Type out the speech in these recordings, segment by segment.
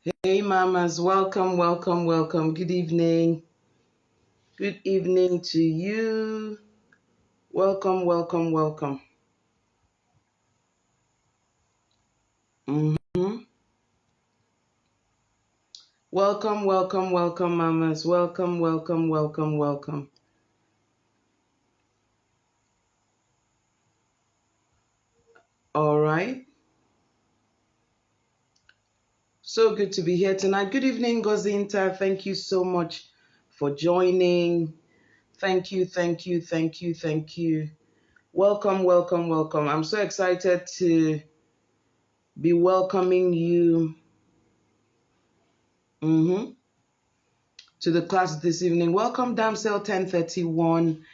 Hey, mamas, welcome, welcome, welcome. Good evening. Good evening to you. Welcome, welcome, welcome. hmm Welcome, welcome, welcome, mamas. Welcome, welcome, welcome, welcome. All right. So good to be here tonight. Good evening, Gozinta. Thank you so much for joining. Thank you, thank you, thank you, thank you. Welcome, welcome, welcome. I'm so excited to be welcoming you. hmm to the class this evening. Welcome, Damsel 1031.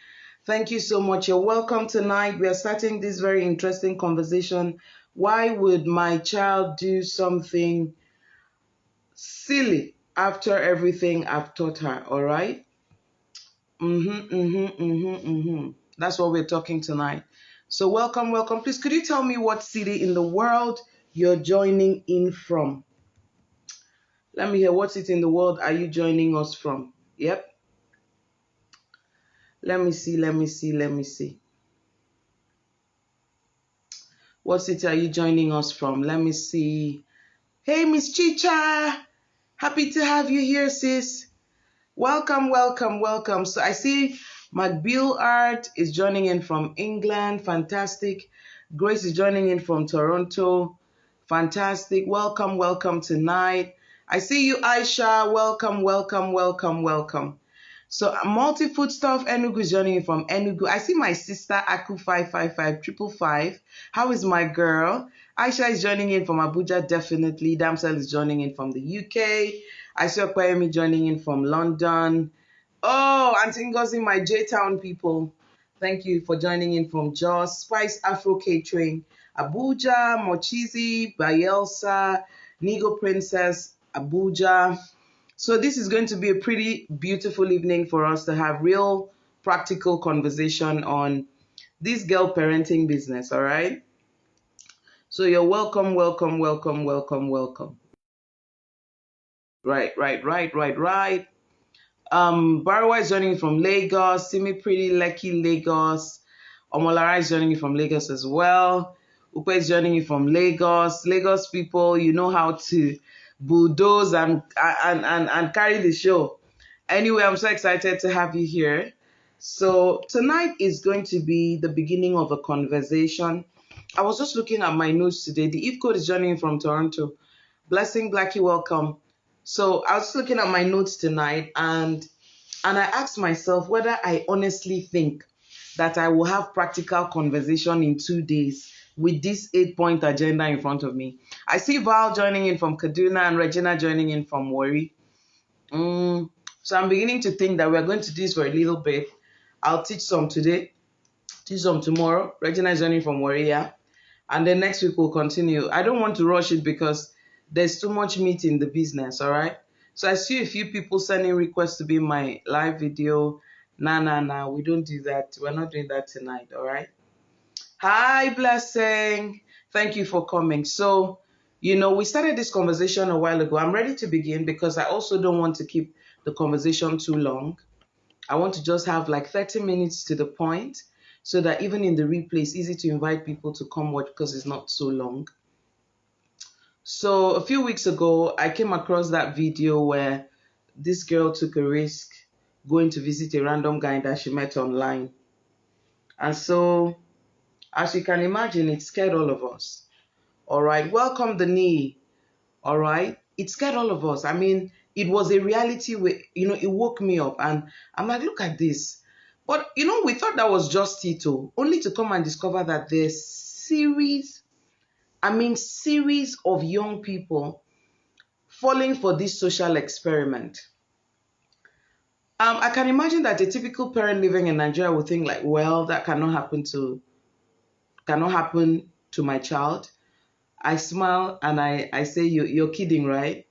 Thank you so much. You're welcome tonight. We are starting this very interesting conversation. Why would my child do something silly after everything I've taught her? All right? That's what we're talking tonight. So welcome, welcome. Please, could you tell me what city in the world you're joining in from? Let me hear, what city in the world are you joining us from? Yep. Let me see, let me see, let me see. What city are you joining us from? Let me see. Hey, Miss Chicha. Happy to have you here, sis. Welcome, welcome, welcome. So I see McBeal Art is joining in from England. Fantastic. Grace is joining in from Toronto. Fantastic. Welcome, welcome tonight. I see you, Aisha. Welcome, welcome, welcome, welcome. So multi-food stuff, Enugu is joining in from Enugu. I see my sister Aku 555 How is my girl? Aisha is joining in from Abuja, definitely. Damsel is joining in from the UK. I see Okwayemi joining in from London. Oh, Auntie Ngozi, my J-Town people. Thank you for joining in from Jos. Spice Afro Catering, Abuja, Mochizi, Bayelsa, Nigo Princess, Abuja. So this is going to be a pretty beautiful evening for us to have real practical conversation on this girl parenting business, all right? So you're welcome, welcome, welcome, welcome, welcome. Right. Barawa is joining from Lagos, Simi Pretty Lekki Lagos. Omolara is joining from Lagos as well. Upe is joining from Lagos. Lagos people, you know how to bulldoze and carry the show. Anyway, I'm so excited to have you here. So tonight is going to be the beginning of a conversation. I was just looking at my notes today. The Eve Code is joining from Toronto. Blessing Blackie, welcome. So I was looking at my notes tonight and I asked myself whether I honestly think that I will have practical conversation in 2 days with this 8-point agenda in front of me. I see Val joining in from Kaduna and Regina joining in from Warri. So I'm beginning to think that we're going to do this for a little bit. I'll teach some today, teach some tomorrow. Regina is joining from Warri, yeah? And then next week we'll continue. I don't want to rush it because there's too much meat in the business, all right? So I see a few people sending requests to be my live video. Nah, we don't do that. We're not doing that tonight, all right? Hi, Blessing. Thank you for coming. So, we started this conversation a while ago. I'm ready to begin because I also don't want to keep the conversation too long. I want to just have like 30 minutes to the point so that even in the replay, it's easy to invite people to come watch because it's not so long. So a few weeks ago, I came across that video where this girl took a risk going to visit a random guy that she met online. And so, as you can imagine, it scared all of us. All right, welcome the knee. All right, it scared all of us. I mean, it was a reality where, it woke me up and I'm like, look at this. But, we thought that was just Tito, only to come and discover that there's series of young people falling for this social experiment. I can imagine that a typical parent living in Nigeria would think like, well, that cannot happen to my child. I smile and I say, you're kidding, right?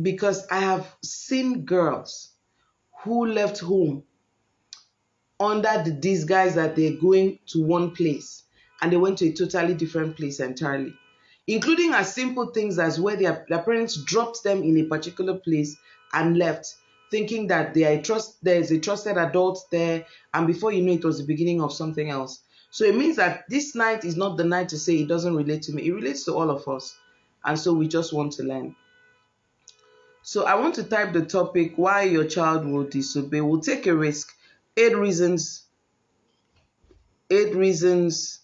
Because I have seen girls who left home under the disguise that they're going to one place and they went to a totally different place entirely. including as simple things as where their parents dropped them in a particular place and left, thinking that there's a trusted adult there, and before you know it was the beginning of something else. So it means that this night is not the night to say it doesn't relate to me. It relates to all of us. And so we just want to learn. So I want to type the topic, why your child will disobey. Will take a risk. 8 reasons. 8 reasons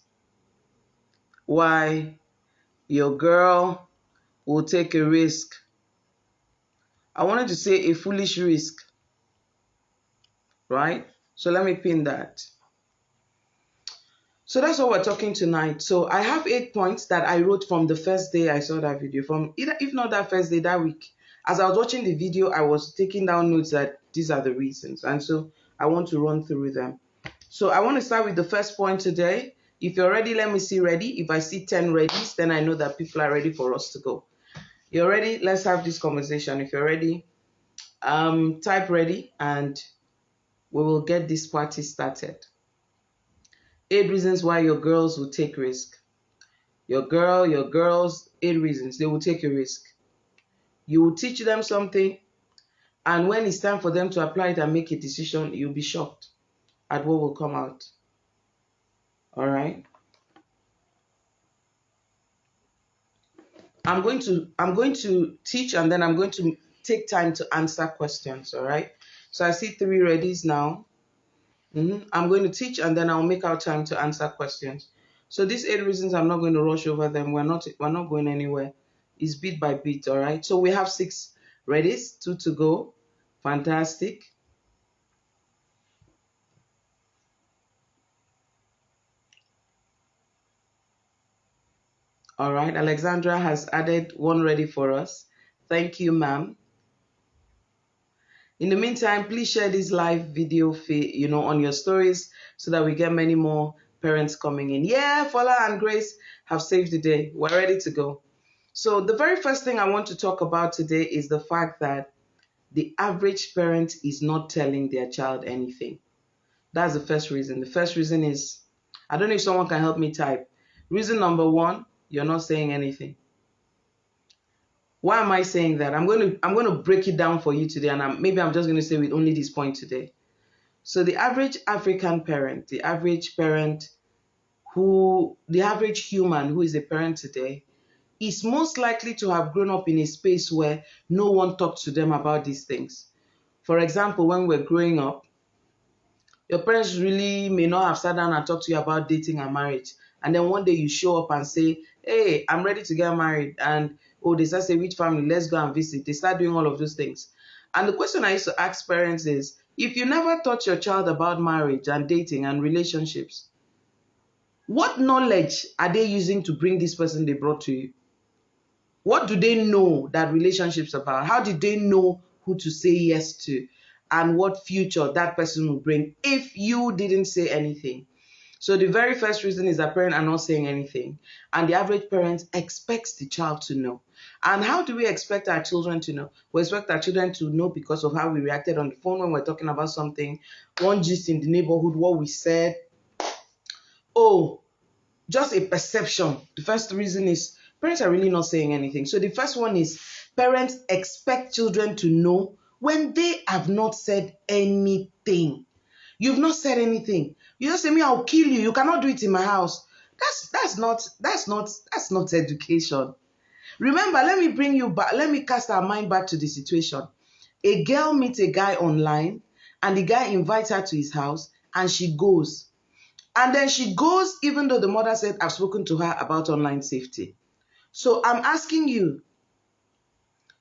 why your girl will take a risk. I wanted to say a foolish risk, right? So let me pin that. So that's what we're talking tonight. So I have 8 points that I wrote from the first day I saw that video. From either, if not that first day, that week. As I was watching the video, I was taking down notes that these are the reasons. And so I want to run through them. So I want to start with the first point today. If you're ready, let me see ready. If I see 10 readies, then I know that people are ready for us to go. You're ready? Let's have this conversation. If you're ready, type ready and we will get this party started. 8 reasons why your girls will take risk. Your girls, 8 reasons they will take a risk. You will teach them something, and when it's time for them to apply it and make a decision, you'll be shocked at what will come out. All right? I'm going to teach, and then I'm going to take time to answer questions. All right? So I see 3 readies now. I'm going to teach, and then I'll make our time to answer questions. So these 8 reasons, I'm not going to rush over them. We're not going anywhere. It's bit by bit, all right? So we have 6 readies, 2 to go. Fantastic. All right, Alexandra has added 1 ready for us. Thank you, ma'am. In the meantime, please share this live video feed, on your stories so that we get many more parents coming in. Yeah, Fola and Grace have saved the day. We're ready to go. So the very first thing I want to talk about today is the fact that the average parent is not telling their child anything. That's the first reason. The first reason is, I don't know if someone can help me type. Reason number 1, you're not saying anything. Why am I saying that? I'm going to break it down for you today, and maybe I'm just going to say with only this point today. So the average African parent, the average human who is a parent today, is most likely to have grown up in a space where no one talked to them about these things. For example, when we're growing up, your parents really may not have sat down and talked to you about dating and marriage. And then one day you show up and say, hey, I'm ready to get married. And they start saying, which family? Let's go and visit. They start doing all of those things. And the question I used to ask parents is, if you never taught your child about marriage and dating and relationships, what knowledge are they using to bring this person they brought to you? What do they know that relationships are about? How did they know who to say yes to and what future that person will bring if you didn't say anything? So the very first reason is that parents are not saying anything, and the average parent expects the child to know. And how do we expect our children to know? We expect our children to know because of how we reacted on the phone when we're talking about something, one gist in the neighborhood, what we said. Just a perception. The first reason is parents are really not saying anything. So the first one is parents expect children to know when they have not said anything. You've not said anything. You just say, me, I'll kill you. You cannot do it in my house. That's not education. Remember, let me bring you back. Let me cast our mind back to the situation. A girl meets a guy online, and the guy invites her to his house, and she goes. And then she goes, even though the mother said, I've spoken to her about online safety. So I'm asking you,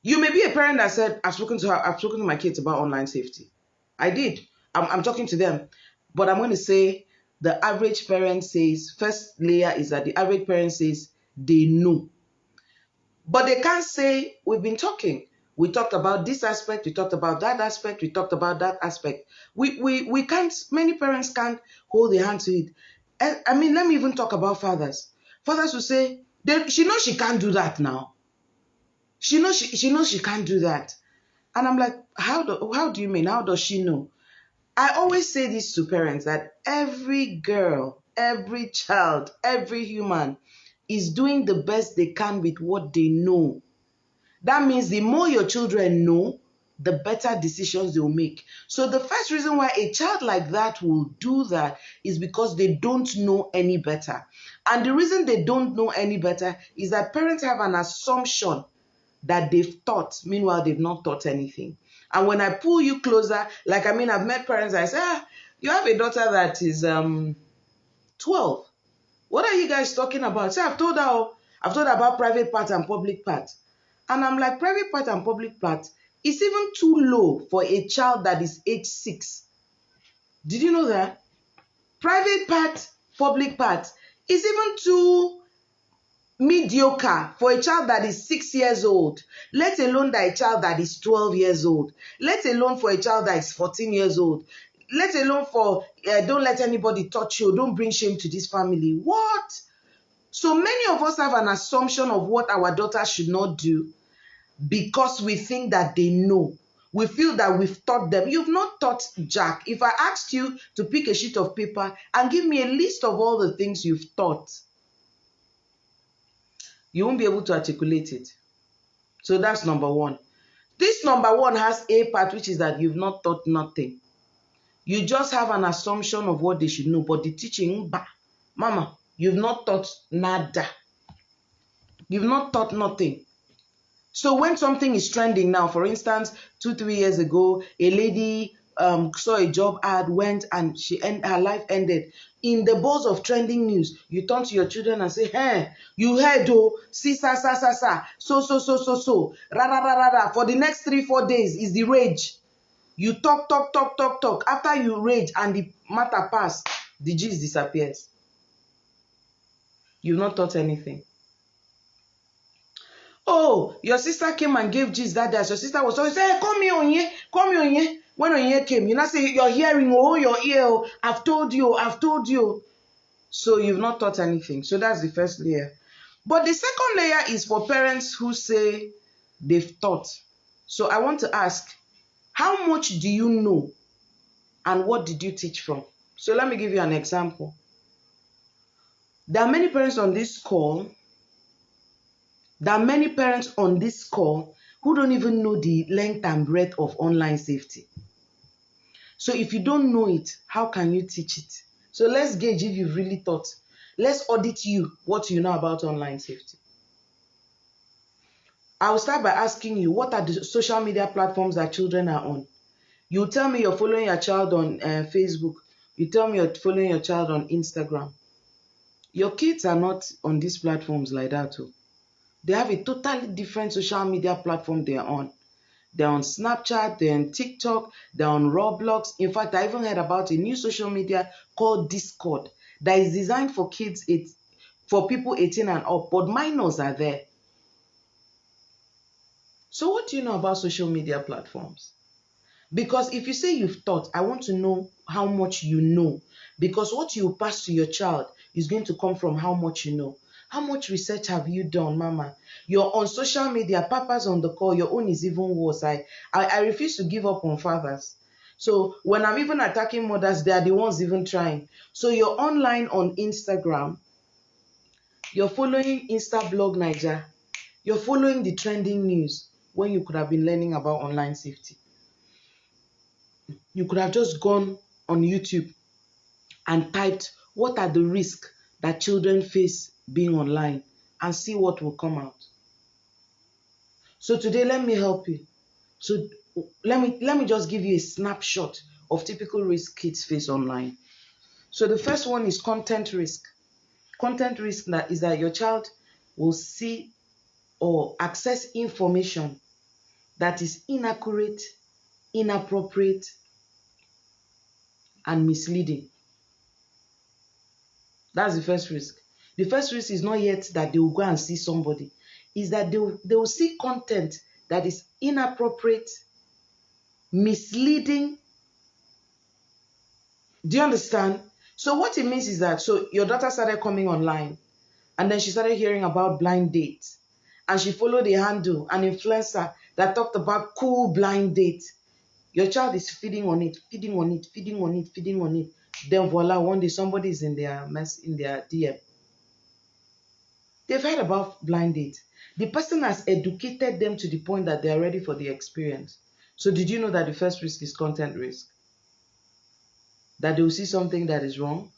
you may be a parent that said, I've spoken to my kids about online safety. I did. I'm talking to them. But I'm going to say the average parent says, first layer is that the average parent says they know. But they can't say, we've been talking. We talked about this aspect, we talked about that aspect, we talked about that aspect. We can't, many parents can't hold their hand to it. I mean, let me even talk about fathers. Fathers will say, she knows she can't do that now. She knows she can't do that. And I'm like, how do you mean? How does she know? I always say this to parents, that every girl, every child, every human is doing the best they can with what they know. That means the more your children know, the better decisions they'll make. So the first reason why a child like that will do that is because they don't know any better. And the reason they don't know any better is that parents have an assumption that they've taught, meanwhile they've not taught anything. And when I pull you closer, I've met parents, I say, you have a daughter that is 12. What are you guys talking about? Say, I've told her about private part and public part. And I'm like, private part and public part is even too low for a child that is age 6. Did you know that? Private part, public part is even too mediocre for a child that is 6 years old, let alone that a child that is 12 years old, let alone for a child that is 14 years old, let alone for don't let anybody touch you, don't bring shame to this family. What? So many of us have an assumption of what our daughters should not do because we think that they know. We feel that we've taught them. You've not taught Jack. If I asked you to pick a sheet of paper and give me a list of all the things you've taught, you won't be able to articulate it. So that's number one. This number one has a part, which is that you've not taught nothing. You just have an assumption of what they should know, but the teaching, mama, you've not taught nada. You've not taught nothing. So when something is trending now, for instance, 2-3 years ago, a lady saw a job ad, went, and her life ended. In the buzz of trending news, you turn to your children and say, hey, you heard, oh, see, so, ra, ra, ra, ra, ra. For the next 3-4 days is the rage. You talk. After you rage and the matter pass, the gist disappears. You've not taught anything. Oh, your sister came and gave gist that day. Your sister was always saying, hey, come here. When Onye came, you now say, you're hearing, oh, your ear, oh, I've told you. So you've not taught anything. So that's the first layer. But the second layer is for parents who say they've taught. So I want to ask, how much do you know and what did you teach from? So let me give you an example. There are many parents on this call who don't even know the length and breadth of online safety. So if you don't know it, how can you teach it? So let's gauge if you've really taught. Let's audit you what you know about online safety. I'll start by asking you, what are the social media platforms that children are on? You tell me you're following your child on Facebook. You tell me you're following your child on Instagram. Your kids are not on these platforms like that too. They have a totally different social media platform they're on. They're on Snapchat, they're on TikTok, they're on Roblox. In fact, I even heard about a new social media called Discord that is designed for kids, for people 18 and up, but minors are there. So what do you know about social media platforms? Because if you say you've taught, I want to know how much you know. Because what you pass to your child is going to come from how much you know. How much research have you done, mama? You're on social media, papa's on the call, your own is even worse. I refuse to give up on fathers. So when I'm even attacking mothers, they are the ones even trying. So you're online on Instagram, you're following Instablog Niger, you're following the trending news when you could have been learning about online safety. You could have just gone on YouTube and typed, what are the risks that children face being online, and see what will come out. So today, let me help you. So let me just give you a snapshot of typical risks kids face online. So the first one is content risk. Content risk is that your child will see or access information that is inaccurate, inappropriate, and misleading. That's the first risk. The first risk is not yet that they will go and see somebody. Is that they will see content that is inappropriate, misleading. Do you understand? So what it means is that, so your daughter started coming online and then she started hearing about blind dates. And she followed a handle, an influencer that talked about cool blind dates. Your child is feeding on it. Then voila, one day somebody is in their DM. They've heard about blind date. The person has educated them to the point that they are ready for the experience. So did you know that the first risk is content risk? That they will see something that is wrong,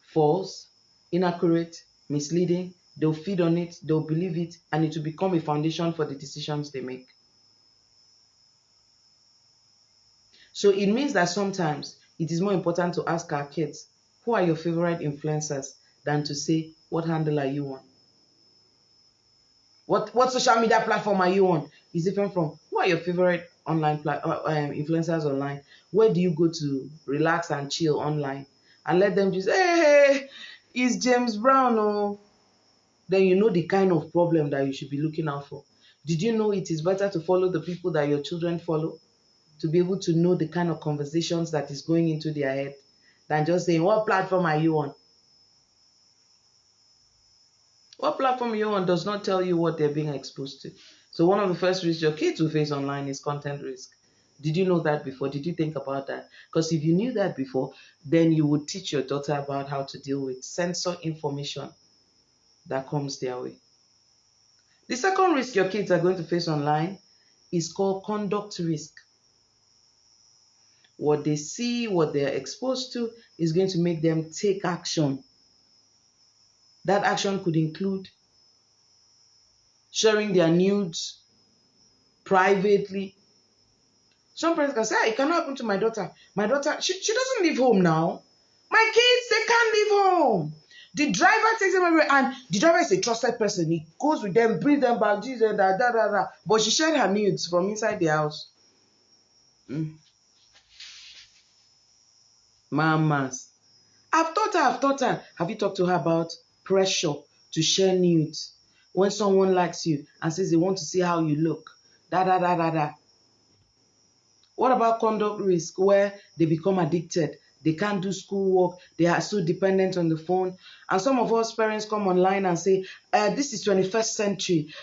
false, inaccurate, misleading, they'll feed on it, they'll believe it, and it will become a foundation for the decisions they make. So it means that sometimes it is more important to ask our kids, who are your favorite influencers, than to say, what handle are you on? What social media platform are you on? Is different from, who are your favorite online influencers online? Where do you go to relax and chill online? And let them just, hey, it's James Brown, oh. Then you know the kind of problem that you should be looking out for. Did you know it is better to follow the people that your children follow, to be able to know the kind of conversations that is going into their head, than just saying, what platform are you on? What platform you're on does not tell you what they're being exposed to. So one of the first risks your kids will face online is content risk. Did you know that before? Did you think about that? Because if you knew that before, then you would teach your daughter about how to deal with censor information that comes their way. The second risk your kids are going to face online is called conduct risk. What they see, what they're exposed to, is going to make them take action. That action could include sharing their nudes privately. Some parents can say, it cannot happen to my daughter. My daughter, she doesn't leave home now. My kids, they can't leave home. The driver takes them everywhere, and the driver is a trusted person. He goes with them, brings them back, Jesus, da. But she shared her nudes from inside the house. Mamas. I've taught her. Have you talked to her about pressure to share nudes? When someone likes you and says they want to see how you look. Da. What about conduct risk, where they become addicted? They can't do schoolwork. They are so dependent on the phone. And some of us parents come online and say, this is 21st century.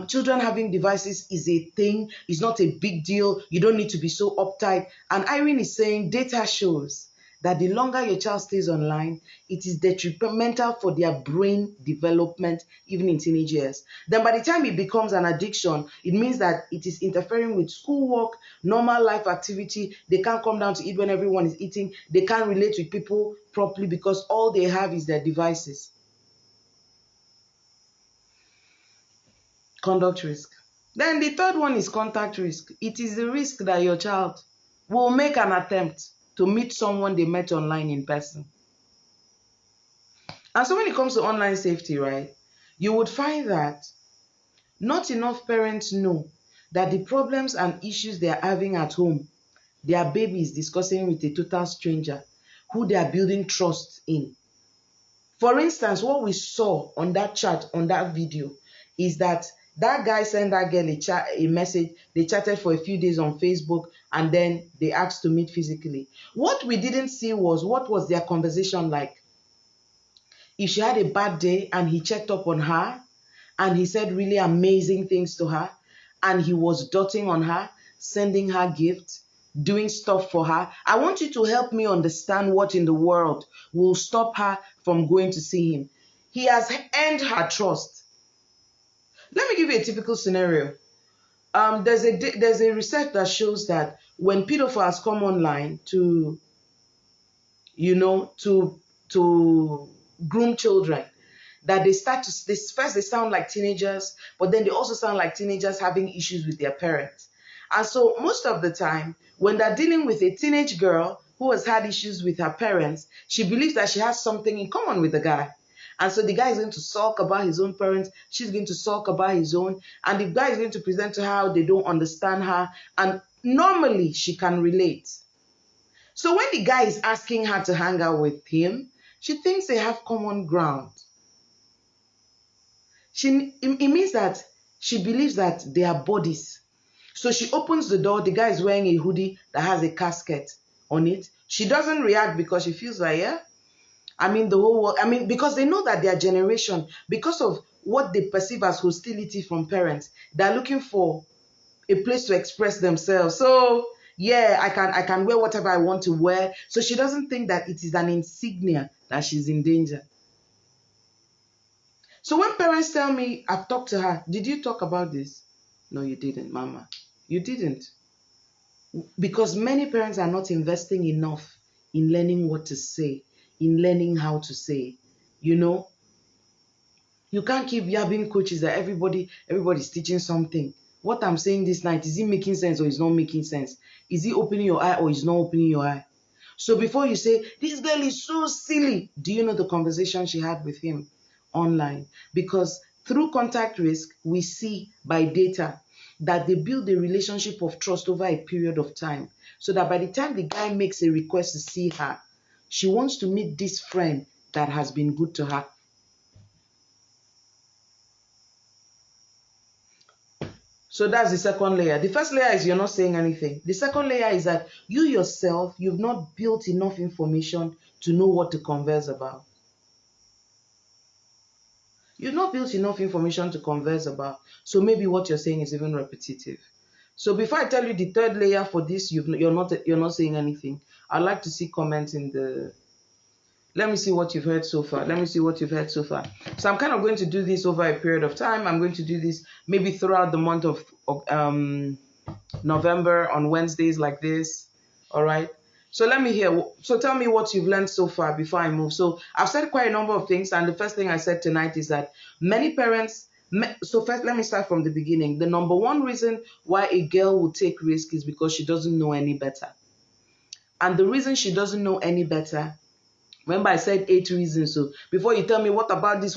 Children having devices is a thing. It's not a big deal. You don't need to be so uptight. And Irene is saying data shows that the longer your child stays online, it is detrimental for their brain development, even in teenage years. Then by the time it becomes an addiction, it means that it is interfering with schoolwork, normal life activity. They can't come down to eat when everyone is eating. They can't relate with people properly because all they have is their devices. Conduct risk. Then the third one is contact risk. It is the risk that your child will make an attempt to meet someone they met online in person. And so when it comes to online safety, right, you would find that not enough parents know that the problems and issues they are having at home, their baby is discussing with a total stranger who they are building trust in. For instance, what we saw on that chat, on that video, is that guy sent that girl a message. They chatted for a few days on Facebook, and then they asked to meet physically. What we didn't see was, what was their conversation like? If she had a bad day and he checked up on her and he said really amazing things to her, and he was doting on her, sending her gifts, doing stuff for her, I want you to help me understand what in the world will stop her from going to see him. He has earned her trust. Let me give you a typical scenario. There's a research that shows that when pedophiles come online to groom children, that they sound like teenagers, but then they also sound like teenagers having issues with their parents. And so most of the time, when they're dealing with a teenage girl who has had issues with her parents, she believes that she has something in common with the guy. And so the guy is going to sulk about his own parents, she's going to sulk about his own, and the guy is going to present to her how they don't understand her, and normally she can relate. So when the guy is asking her to hang out with him, she thinks they have common ground. It means that she believes that they are bodies. So she opens the door, the guy is wearing a hoodie that has a casket on it. She doesn't react because she feels like, yeah, the whole world, because they know that their generation, because of what they perceive as hostility from parents, they're looking for a place to express themselves. So yeah, I can wear whatever I want to wear. So she doesn't think that it is an insignia that she's in danger. So when parents tell me, I've talked to her, did you talk about this? No, you didn't, mama. You didn't. Because many parents are not investing enough in learning what to say, in learning how to say. You know, you can't keep yabbing coaches that everybody's teaching something. What I'm saying this night, is it making sense or is not making sense? Is it opening your eye or is not opening your eye? So before you say, this girl is so silly, do you know the conversation she had with him online? Because through contact risk, we see by data that they build a relationship of trust over a period of time. So that by the time the guy makes a request to see her, she wants to meet this friend that has been good to her. So that's the second layer. The first layer is you're not saying anything. The second layer is that you yourself, you've not built enough information to know what to converse about. You've not built enough information to converse about. So maybe what you're saying is even repetitive. So before I tell you the third layer for this, you're not saying anything. I'd like to see comments in the. Let me see what you've heard so far. Let me see what you've heard so far. So I'm kind of going to do this over a period of time. I'm going to do this maybe throughout the month of November on Wednesdays like this. All right. So let me hear. So tell me what you've learned so far before I move. So I've said quite a number of things. And the first thing I said tonight is that many parents. So first, let me start from the beginning. The number one reason why a girl will take risk is because she doesn't know any better. And the reason she doesn't know any better. Remember, I said 8 reasons. So before you tell me what about this,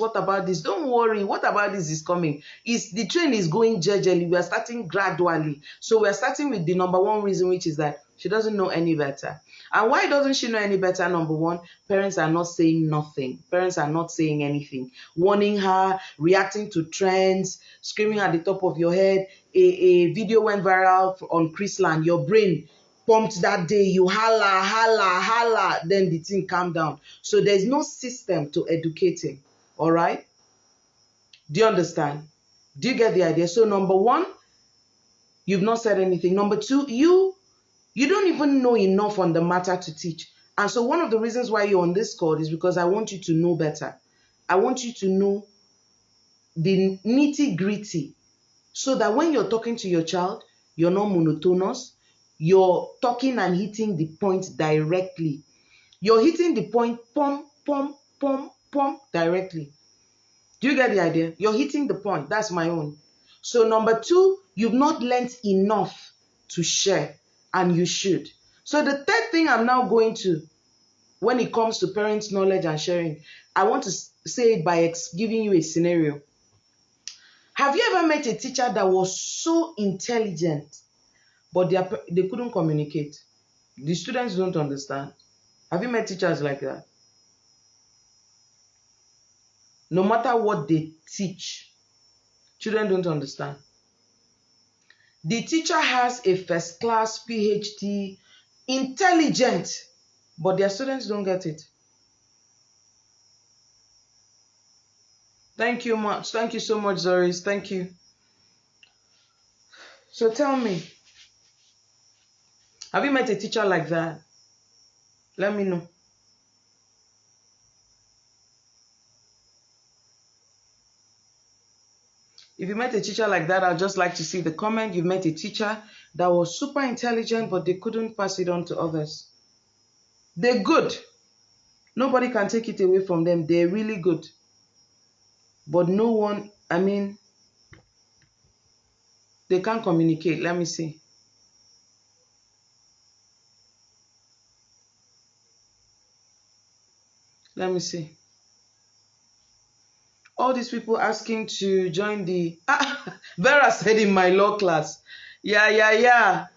don't worry. What about this is coming. The train is going gradually. We are starting gradually. So we are starting with the number one reason, which is that she doesn't know any better. And why doesn't she know any better? Number one, parents are not saying nothing. Parents are not saying anything. Warning her, reacting to trends, screaming at the top of your head. A video went viral on Chrisland. Your brain pumped that day, you holla, then the thing calm down. So there's no system to educating. All right? Do you understand? Do you get the idea? So number one, you've not said anything. Number two, you don't even know enough on the matter to teach. And so one of the reasons why you're on this call is because I want you to know better. I want you to know the nitty-gritty so that when you're talking to your child, you're not monotonous. You're talking and hitting the point directly. You're hitting the point, directly. Do you get the idea? You're hitting the point. That's my own. So number two, you've not learned enough to share, and you should. So the third thing I'm now going to, when it comes to parents' knowledge and sharing, I want to say it by giving you a scenario. Have you ever met a teacher that was so intelligent, but they couldn't communicate? The students don't understand. Have you met teachers like that? No matter what they teach, children don't understand. The teacher has a first class PhD, intelligent, but their students don't get it. Thank you much. Thank you so much, Zoris. Thank you. So tell me, have you met a teacher like that? Let me know. If you met a teacher like that, I'd just like to see the comment. You met a teacher that was super intelligent, but they couldn't pass it on to others. They're good. Nobody can take it away from them. They're really good. But no one, they can't communicate. Let me see. Let me see. All these people asking to join the... Vera said in my law class. Yeah.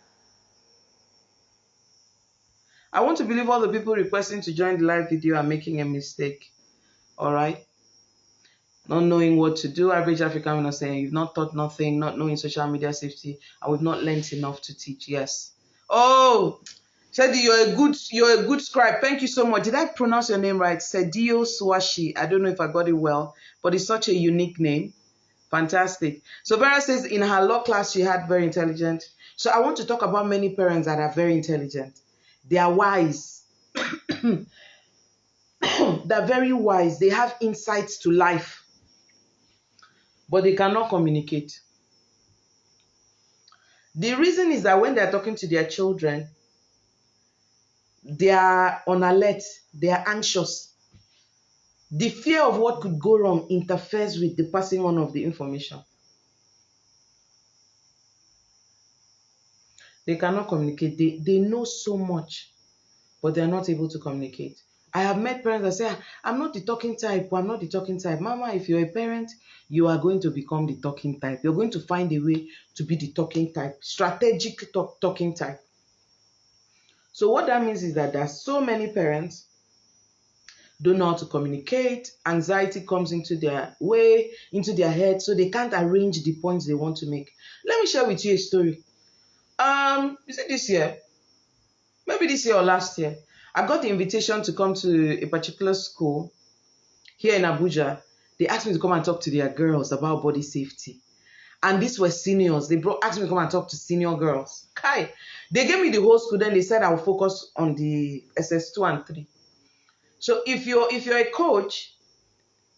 I want to believe all the people requesting to join the live video are making a mistake. All right? Not knowing what to do. Average African woman saying you've not taught nothing, not knowing social media safety, and we've not learned enough to teach. Yes. Oh, Shedi, you're a good scribe. Thank you so much. Did I pronounce your name right? Sedio Swashi. I don't know if I got it well, but it's such a unique name. Fantastic. So Vera says in her law class she had very intelligent. So I want to talk about many parents that are very intelligent. They are wise. They're very wise. They have insights to life. but they cannot communicate. The reason is that when they're talking to their children, they are on alert, they are anxious. The fear of what could go wrong interferes with the passing on of the information. They cannot communicate. They know so much, but they're not able to communicate. I have met parents that say, I'm not the talking type, I'm not the talking type. Mama, if you're a parent, you are going to become the talking type. You're going to find a way to be the talking type, strategic talking type. So what that means is that there's so many parents don't know how to communicate. Anxiety comes into their way, into their head, so they can't arrange the points they want to make. Let me share with you a story. Is it this year? Maybe this year or last year. I got the invitation to come to a particular school here in Abuja. They asked me to come and talk to their girls about body safety. And these were seniors. They asked me to come and talk to senior girls. Kai. They gave me the whole school, then they said I will focus on the SS2 and 3. So if you're a coach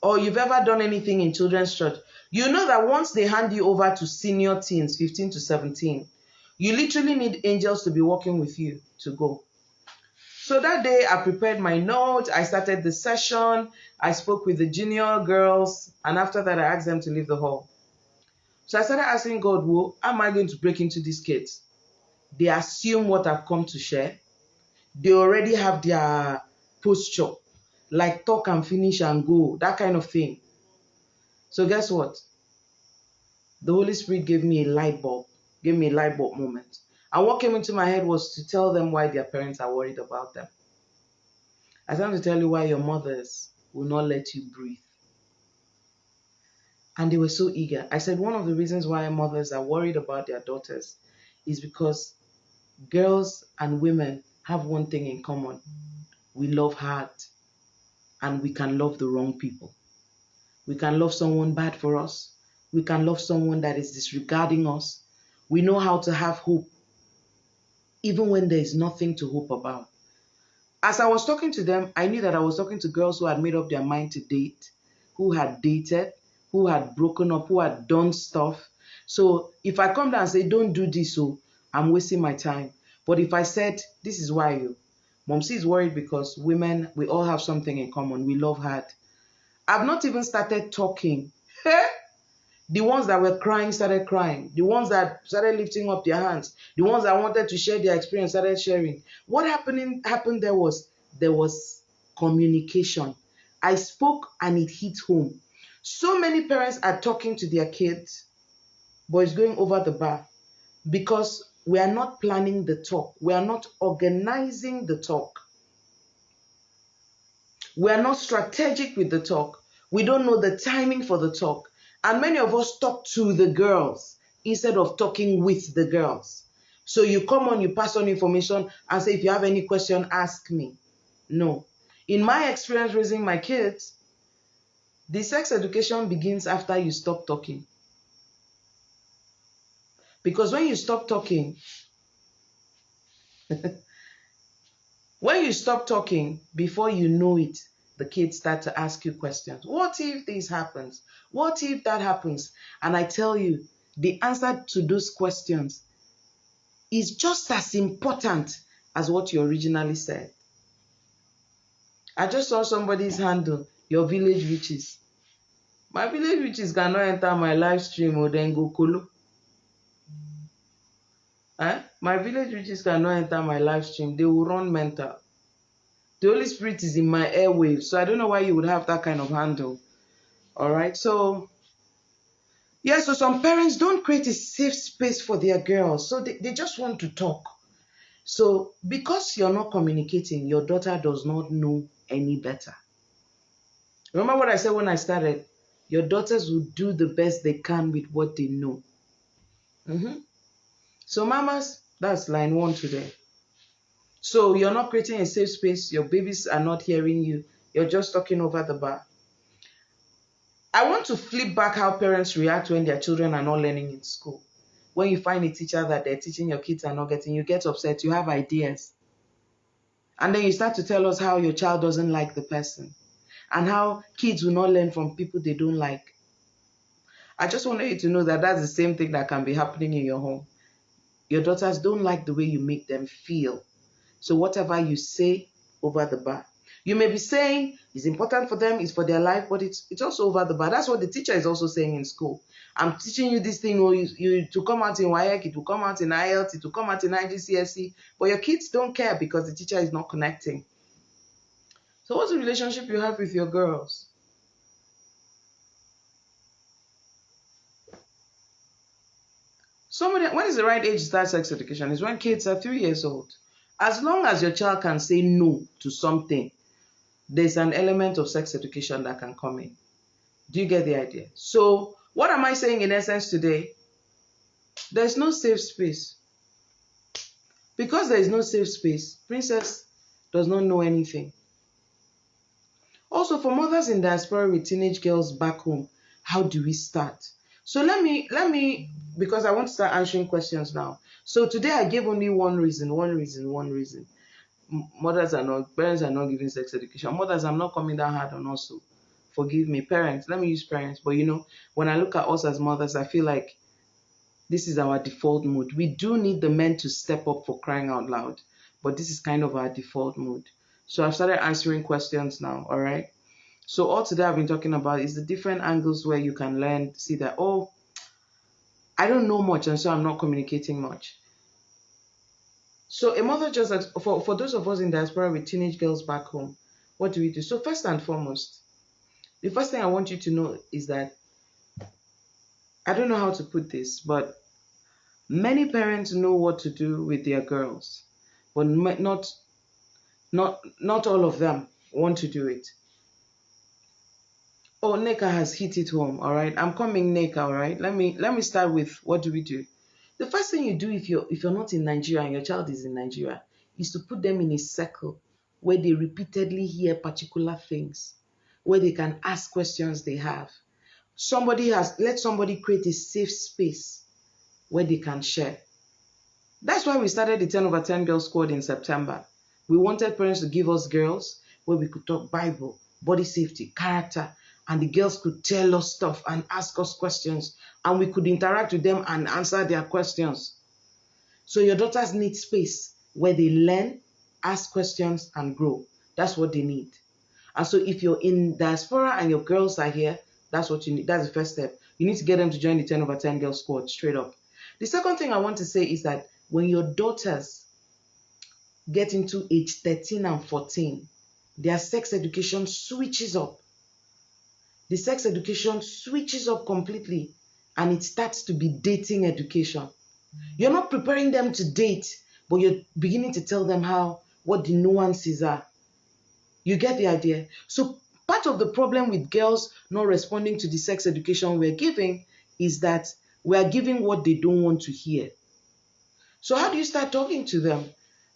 or you've ever done anything in children's church, you know that once they hand you over to senior teens, 15 to 17, you literally need angels to be working with you to go. So that day I prepared my notes, I started the session, I spoke with the junior girls, and after that I asked them to leave the hall. So I started asking God, well, how am I going to break into these kids? They assume what I've come to share. They already have their posture, like talk and finish and go, that kind of thing. So guess what? The Holy Spirit gave me a light bulb moment. And what came into my head was to tell them why their parents are worried about them. I want to tell you why your mothers will not let you breathe. And they were so eager. I said one of the reasons why mothers are worried about their daughters is because girls and women have one thing in common. We love hard, and we can love the wrong people. We can love someone bad for us. We can love someone that is disregarding us. We know how to have hope, even when there is nothing to hope about. As I was talking to them, I knew that I was talking to girls who had made up their mind to date, who had dated, who had broken up, who had done stuff. So if I come down and say, don't do this, so I'm wasting my time. But if I said, this is why Momsi is worried because women, we all have something in common. We love hard. I've not even started talking. The ones that were crying started crying. The ones that started lifting up their hands. The ones that wanted to share their experience started sharing. What happened there was communication. I spoke and it hit home. So many parents are talking to their kids, but it's going over the bar because we are not planning the talk. We are not organizing the talk. We are not strategic with the talk. We don't know the timing for the talk. And many of us talk to the girls instead of talking with the girls. So you come on, you pass on information and say, if you have any question, ask me. No. In my experience raising my kids, the sex education begins after you stop talking. Because when you stop talking, before you know it, the kids start to ask you questions. What if this happens? What if that happens? And I tell you, the answer to those questions is just as important as what you originally said. I just saw somebody's handle, your village witches. My village witches cannot enter my live stream or then go kolo. My village witches cannot enter my live stream. They will run mental. The Holy Spirit is in my airwaves, so I don't know why you would have that kind of handle. All right, so yeah, so some parents don't create a safe space for their girls, so they just want to talk. So because you're not communicating, your daughter does not know any better. Remember what I said when I started? Your daughters will do the best they can with what they know. So mamas, that's line 1 today. So you're not creating a safe space. Your babies are not hearing you. You're just talking over the bar. I want to flip back how parents react when their children are not learning in school. When you find a teacher that they're teaching your kids are not getting, you get upset, you have ideas. And then you start to tell us how your child doesn't like the person and how kids will not learn from people they don't like. I just wanted you to know that that's the same thing that can be happening in your home. Your daughters don't like the way you make them feel. So whatever you say, over the bar. You may be saying it's important for them, it's for their life, but it's also over the bar. That's what the teacher is also saying in school. I'm teaching you this thing, or you to come out in WAEC, it will come out in IELTS, it will come out in IGCSE, but your kids don't care because the teacher is not connecting. So what's the relationship you have with your girls? When is the right age to start sex education? Is when kids are 3 years old. As long as your child can say no to something, there's an element of sex education that can come in. Do you get the idea? So what am I saying in essence today? There's no safe space. Because there is no safe space, Princess does not know anything. Also, for mothers in diaspora with teenage girls back home, how do we start? So let me, because I want to start answering questions now. So today I gave only one reason. Parents are not giving sex education. Mothers, I'm not coming that hard on us. So forgive me. Parents, let me use parents. But when I look at us as mothers, I feel like this is our default mode. We do need the men to step up, for crying out loud. But this is kind of our default mode. So I've started answering questions now, all right? So all today I've been talking about is the different angles where you can learn, see that, oh, I don't know much, and so I'm not communicating much. So a mother just, for those of us in diaspora with teenage girls back home, what do we do? So first and foremost, the first thing I want you to know is that, I don't know how to put this, but many parents know what to do with their girls, but not all of them want to do it. Oh, Neka has hit it home. All right, I'm coming, Neka. All right, let me start with, what do we do? The first thing you do if you're not in Nigeria and your child is in Nigeria is to put them in a circle where they repeatedly hear particular things, where they can ask questions they have. Let somebody create a safe space where they can share. That's why we started the 10 over 10 Girl Squad in September. We wanted parents to give us girls where we could talk Bible, body safety, character, and the girls could tell us stuff and ask us questions, and we could interact with them and answer their questions. So your daughters need space where they learn, ask questions, and grow. That's what they need. And so if you're in diaspora and your girls are here, that's what you need. That's the first step. You need to get them to join the 10 over 10 Girl Squad, straight up. The second thing I want to say is that when your daughters get into age 13 and 14, their sex education switches up. The sex education switches up completely, and it starts to be dating education. You're not preparing them to date, but you're beginning to tell them what the nuances are. You get the idea? So part of the problem with girls not responding to the sex education we're giving is that we are giving what they don't want to hear. So how do you start talking to them?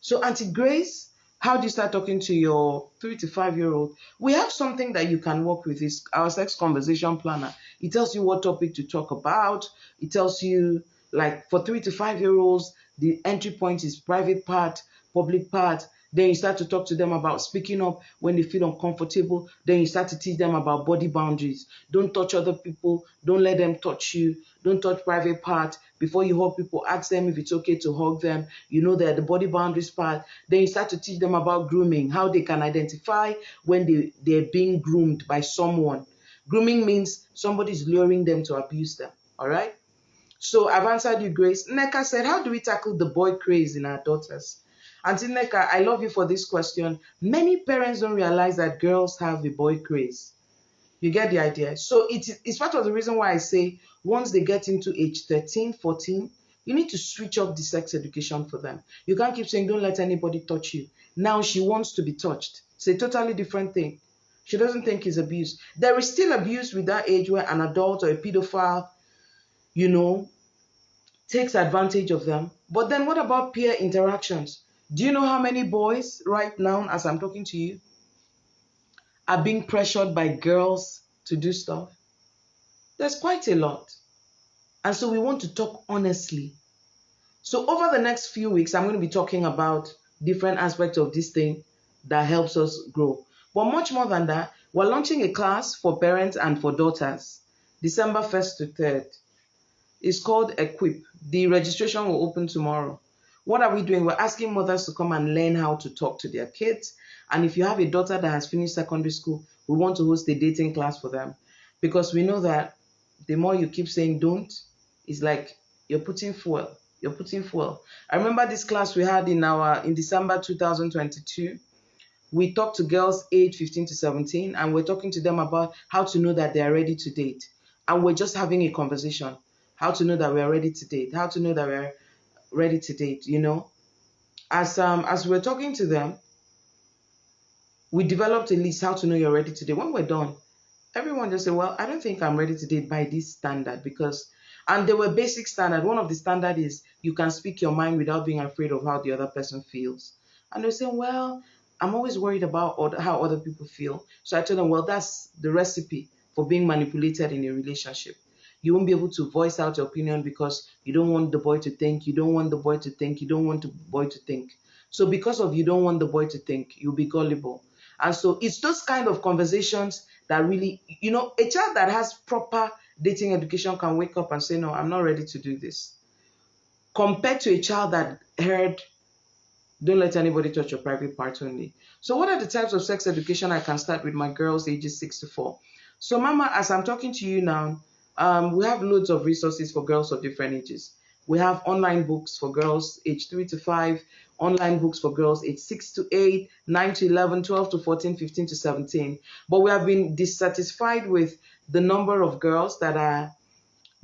So Auntie Grace, how do you start talking to your 3 to 5-year-old? We have something that you can work with. It's our sex conversation planner. It tells you what topic to talk about. It tells you, like, for 3 to 5-year-olds, the entry point is private part, public part. Then you start to talk to them about speaking up when they feel uncomfortable. Then you start to teach them about body boundaries. Don't touch other people. Don't let them touch you. Don't touch private part. Before you hug people, ask them if it's okay to hug them. They're the body boundaries part. Then you start to teach them about grooming, how they can identify when they're being groomed by someone. Grooming means somebody's luring them to abuse them. All right? So I've answered you, Grace. Neka said, how do we tackle the boy craze in our daughters? Auntie Neka, I love you for this question. Many parents don't realize that girls have a boy craze. You get the idea? So it's part of the reason why I say once they get into age 13, 14, you need to switch up the sex education for them. You can't keep saying, don't let anybody touch you. Now she wants to be touched. It's a totally different thing. She doesn't think it's abuse. There is still abuse with that age where an adult or a pedophile, takes advantage of them. But then what about peer interactions? Do you know how many boys right now, as I'm talking to you, are being pressured by girls to do stuff? There's quite a lot. And so we want to talk honestly. So over the next few weeks, I'm going to be talking about different aspects of this thing that helps us grow. But much more than that, we're launching a class for parents and for daughters. December 1st to 3rd. It's called Equip. The registration will open tomorrow. What are we doing? We're asking mothers to come and learn how to talk to their kids. And if you have a daughter that has finished secondary school, we want to host a dating class for them. Because we know that the more you keep saying don't, it's like you're putting fuel. You're putting fuel. I remember this class we had in December 2022. We talked to girls aged 15 to 17, and we're talking to them about how to know that they are ready to date. And we're just having a conversation. How to know that we are ready to date. How to know that we're ready to date, you know. As we're talking to them, we developed a list how to know you're ready to date. When we're done, everyone just said, well, I don't think I'm ready to date by this standard because, and there were basic standards. One of the standard is you can speak your mind without being afraid of how the other person feels. And they're saying, well, I'm always worried about how other people feel. So I told them, well, that's the recipe for being manipulated in a relationship. You won't be able to voice out your opinion because you don't want the boy to think, you don't want the boy to think, you don't want the boy to think. So because of you don't want the boy to think, you'll be gullible. And so it's those kind of conversations that really, you know, a child that has proper dating education can wake up and say, no, I'm not ready to do this. Compared to a child that heard, don't let anybody touch your private part only. So what are the types of sex education I can start with my girls ages 6 to 4? So Mama, as I'm talking to you now, we have loads of resources for girls of different ages. We have online books for girls age 3 to 5, online books for girls age 6 to 8, 9 to 11, 12 to 14, 15 to 17. But we have been dissatisfied with the number of girls that are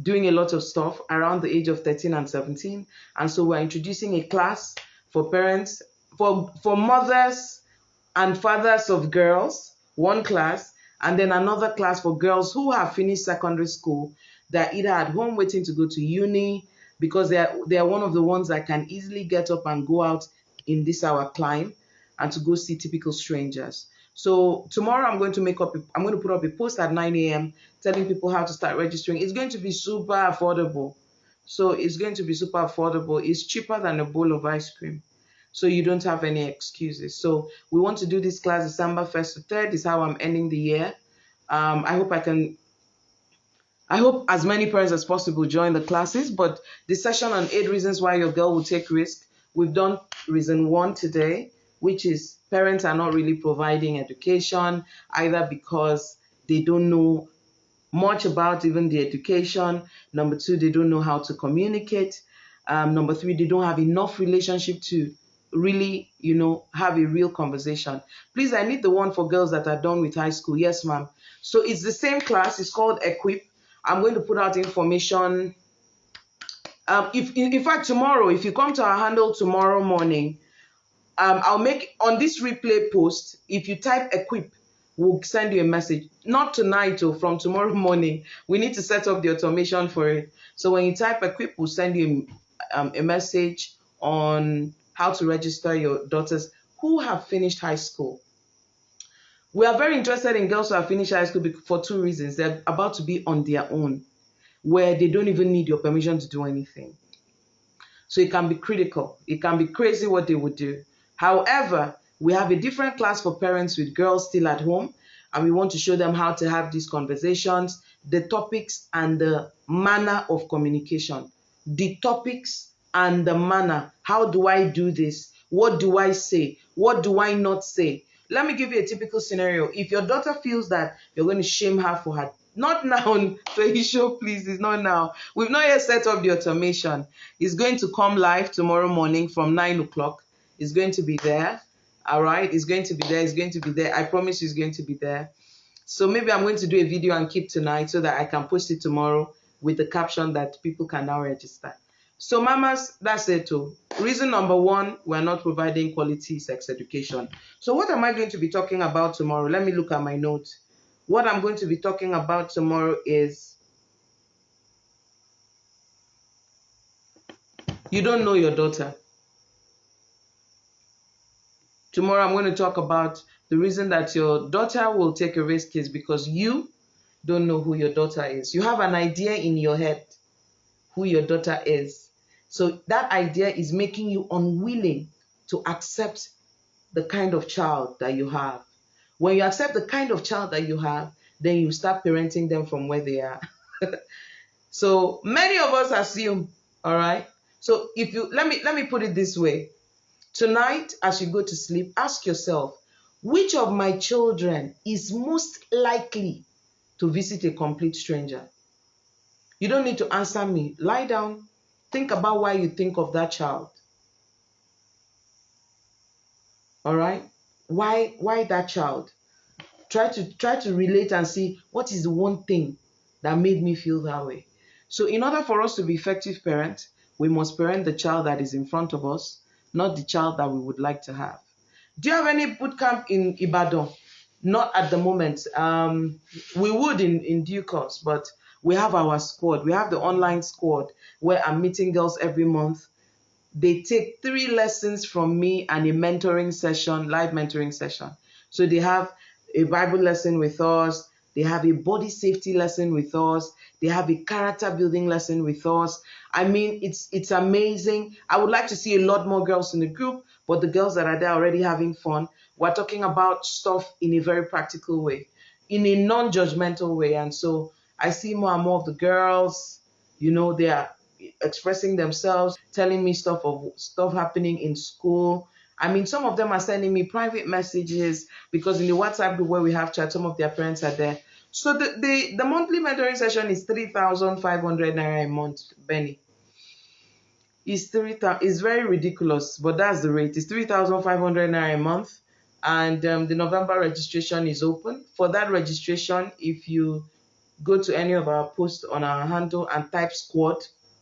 doing a lot of stuff around the age of 13 and 17. And so we're introducing a class for parents, for mothers and fathers of girls, one class, and then another class for girls who have finished secondary school that either at home waiting to go to uni because they are one of the ones that can easily get up and go out in this our climb and to go see typical strangers. So tomorrow I'm going to put up a post at 9 a.m. telling people how to start registering. It's going to be super affordable. So it's going to be super affordable. It's cheaper than a bowl of ice cream. So you don't have any excuses. So we want to do this class December 1st to 3rd is how I'm ending the year. I hope as many parents as possible join the classes, but the session on 8 reasons why your girl will take risk, we've done reason 1 today, which is parents are not really providing education, either because they don't know much about even the education. Number 2, they don't know how to communicate. Number 3, they don't have enough relationship to really, have a real conversation. Please, I need the one for girls that are done with high school. Yes, ma'am. So it's the same class. It's called Equip. I'm going to put out information. In fact, tomorrow, if you come to our handle tomorrow morning, I'll make on this replay post, if you type Equip, we'll send you a message. Not tonight or from tomorrow morning. We need to set up the automation for it. So when you type Equip, we'll send you a message on how to register your daughters who have finished high school. We are very interested in girls who have finished high school for 2 reasons. They're about to be on their own, where they don't even need your permission to do anything. So it can be critical. It can be crazy what they would do. However, we have a different class for parents with girls still at home, and we want to show them how to have these conversations, the topics and the manner of communication. The topics and the manner. How do I do this? What do I say? What do I not say? Let me give you a typical scenario. If your daughter feels that you're going to shame her for her, not now, show please, it's not now. We've not yet set up the automation. It's going to come live tomorrow morning from 9 o'clock. It's going to be there. All right, it's going to be there. It's going to be there. I promise you it's going to be there. So maybe I'm going to do a video and keep tonight so that I can post it tomorrow with the caption that people can now register. So mamas, that's it too. Reason number 1, we're not providing quality sex education. So what am I going to be talking about tomorrow? Let me look at my notes. What I'm going to be talking about tomorrow is you don't know your daughter. Tomorrow I'm going to talk about the reason that your daughter will take a risk is because you don't know who your daughter is. You have an idea in your head who your daughter is. So that idea is making you unwilling to accept the kind of child that you have. When you accept the kind of child that you have, then you start parenting them from where they are. So many of us assume, all right? So if you let me put it this way. Tonight, as you go to sleep, ask yourself, which of my children is most likely to visit a complete stranger? You don't need to answer me. Lie down. Think about why you think of that child. All right? Why that child? Try to relate and see what is the one thing that made me feel that way. So in order for us to be effective parents, we must parent the child that is in front of us, not the child that we would like to have. Do you have any boot camp in Ibadan? Not at the moment. We would in due course, but we have our squad. We have the online squad where I'm meeting girls every month. They take 3 lessons from me and a mentoring session, live mentoring session. So they have a Bible lesson with us. They have a body safety lesson with us. They have a character building lesson with us. I mean, it's amazing. I would like to see a lot more girls in the group, but the girls that are there already having fun. We're talking about stuff in a very practical way, in a non-judgmental way. And so I see more and more of the girls, they are expressing themselves, telling me stuff happening in school. I mean, some of them are sending me private messages because in the WhatsApp group where we have chat, some of their parents are there. So the monthly mentoring session is 3,500 naira a month, Benny. It's very ridiculous, but that's the rate. It's 3,500 naira a month, and the November registration is open. For that registration, if you go to any of our posts on our handle and type squad,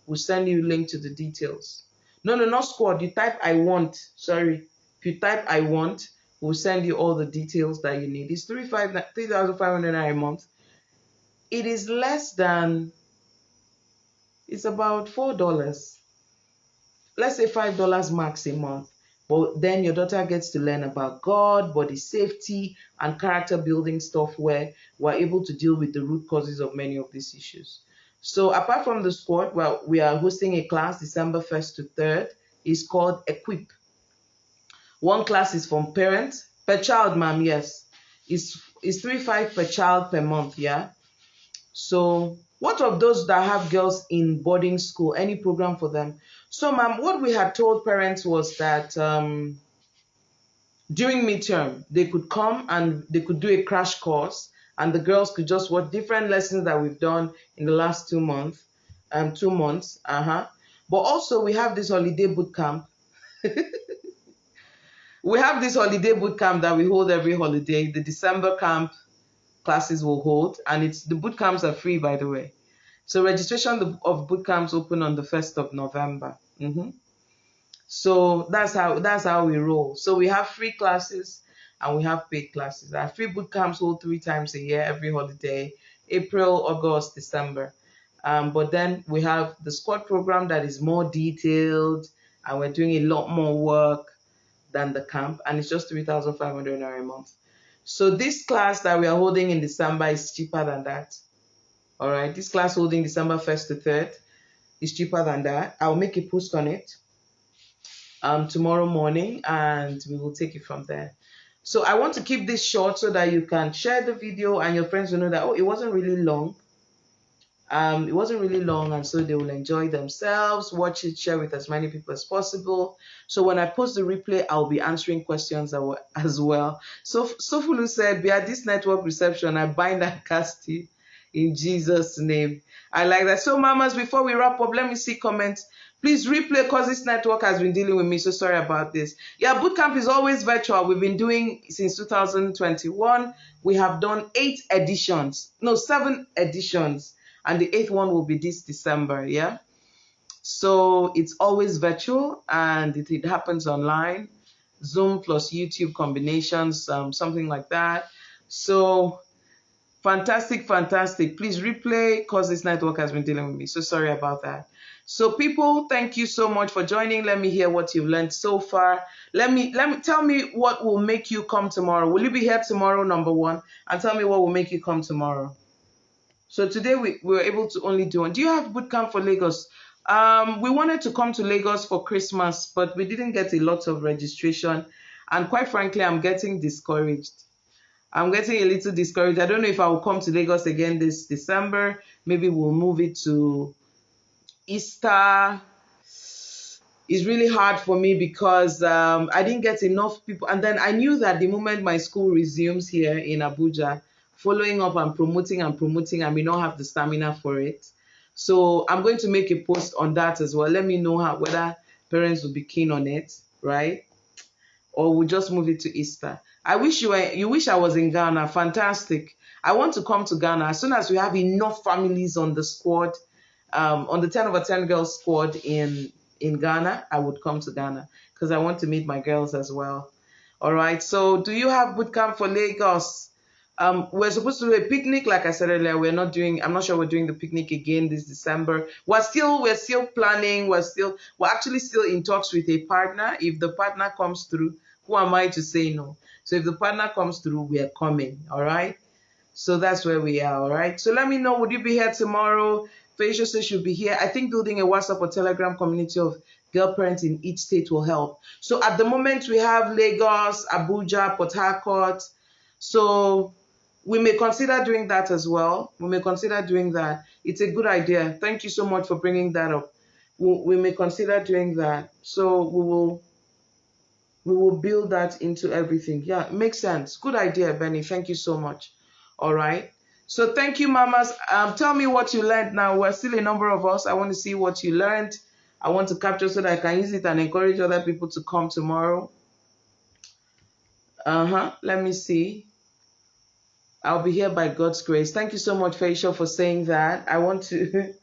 we'll send you a link to the details. No, not squad. You type I want. Sorry. If you type I want, we'll send you all the details that you need. It's 3,500 a month. It is it's about $4. Let's say $5 max a month. But then your daughter gets to learn about God, body safety, and character building stuff where we're able to deal with the root causes of many of these issues. So apart from the squad, well, we are hosting a class December 1st to 3rd. It's called Equip. One class is from parents, per child, ma'am, yes. It's 3,500 per child per month, yeah? So what of those that have girls in boarding school, any program for them? So, ma'am, what we had told parents was that during midterm, they could come and they could do a crash course, and the girls could just watch different lessons that we've done in the last 2 months. 2 months. But also, we have this holiday boot camp. We have this holiday boot camp that we hold every holiday. The December camp classes will hold, and the boot camps are free, by the way. So registration of boot camps open on the 1st of November. So that's how we roll. So we have free classes and we have paid classes. Our free boot camps hold 3 times a year, every holiday: April, August, December. But then we have the squad program that is more detailed, and we're doing a lot more work than the camp, and it's just 3,500 naira a month. So this class that we are holding in December is cheaper than that. All right, this class holding December 1st to 3rd is cheaper than that. I'll make a post on it tomorrow morning, and we will take it from there. So I want to keep this short so that you can share the video and your friends will know that, oh, it wasn't really long. It wasn't really long, and so they will enjoy themselves, watch it, share with as many people as possible. So when I post the replay, I'll be answering questions as well. So Sofulu said, "Be at this network reception, I bind and cast you in Jesus' name." I like that. So mamas, before we wrap up, let me see comments. Please replay because this network has been dealing with me, so sorry about this. Yeah, bootcamp is always virtual. We've been doing since 2021. We have done 7 editions. And the 8th one will be this December, yeah? So it's always virtual, and it happens online. Zoom plus YouTube combinations, something like that. So fantastic. Please replay because this network has been dealing with me. So sorry about that. So people, thank you so much for joining. Let me hear what you've learned so far. Tell me what will make you come tomorrow. Will you be here tomorrow, number 1? And tell me what will make you come tomorrow. So today we were able to only do one. Do you have bootcamp for Lagos? We wanted to come to Lagos for Christmas, but we didn't get a lot of registration. And quite frankly, I'm getting discouraged. I'm getting a little discouraged. I don't know if I will come to Lagos again this December maybe we'll move it to Easter. It's really hard for me because I didn't get enough people. And then I knew that the moment my school resumes here in Abuja, following up and promoting, I may not have the stamina for it. So I'm going to make a post on that as well. Let me know whether parents will be keen on it, right? Or we'll just move it to Easter. I wish you wish I was in Ghana. Fantastic. I want to come to Ghana as soon as we have enough families on the squad, on the 10 over 10 girls squad in Ghana. I would come to Ghana because I want to meet my girls as well. All right. So, do you have boot camp for Lagos? We're supposed to do a picnic, like I said earlier. We're not doing. I'm not sure we're doing the picnic again this December. We're still planning. We're actually still in talks with a partner. If the partner comes through, who am I to say no? So if the partner comes through, we are coming. All right. So that's where we are, all right? So let me know, would you be here tomorrow? Faisal says she'll be here. I think building a WhatsApp or Telegram community of girl parents in each state will help. So at the moment, we have Lagos, Abuja, Port Harcourt. So we may consider doing that as well. We may consider doing that. It's a good idea. Thank you so much for bringing that up. We may consider doing that. So we will build that into everything. Yeah, makes sense. Good idea, Benny. Thank you so much. All right. So thank you, mamas. Tell me what you learned now. We're still a number of us. I want to see what you learned. I want to capture so that I can use it and encourage other people to come tomorrow. Let me see. I'll be here by God's grace. Thank you so much, Faisal, for saying that. I want to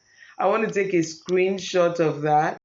I want to take a screenshot of that.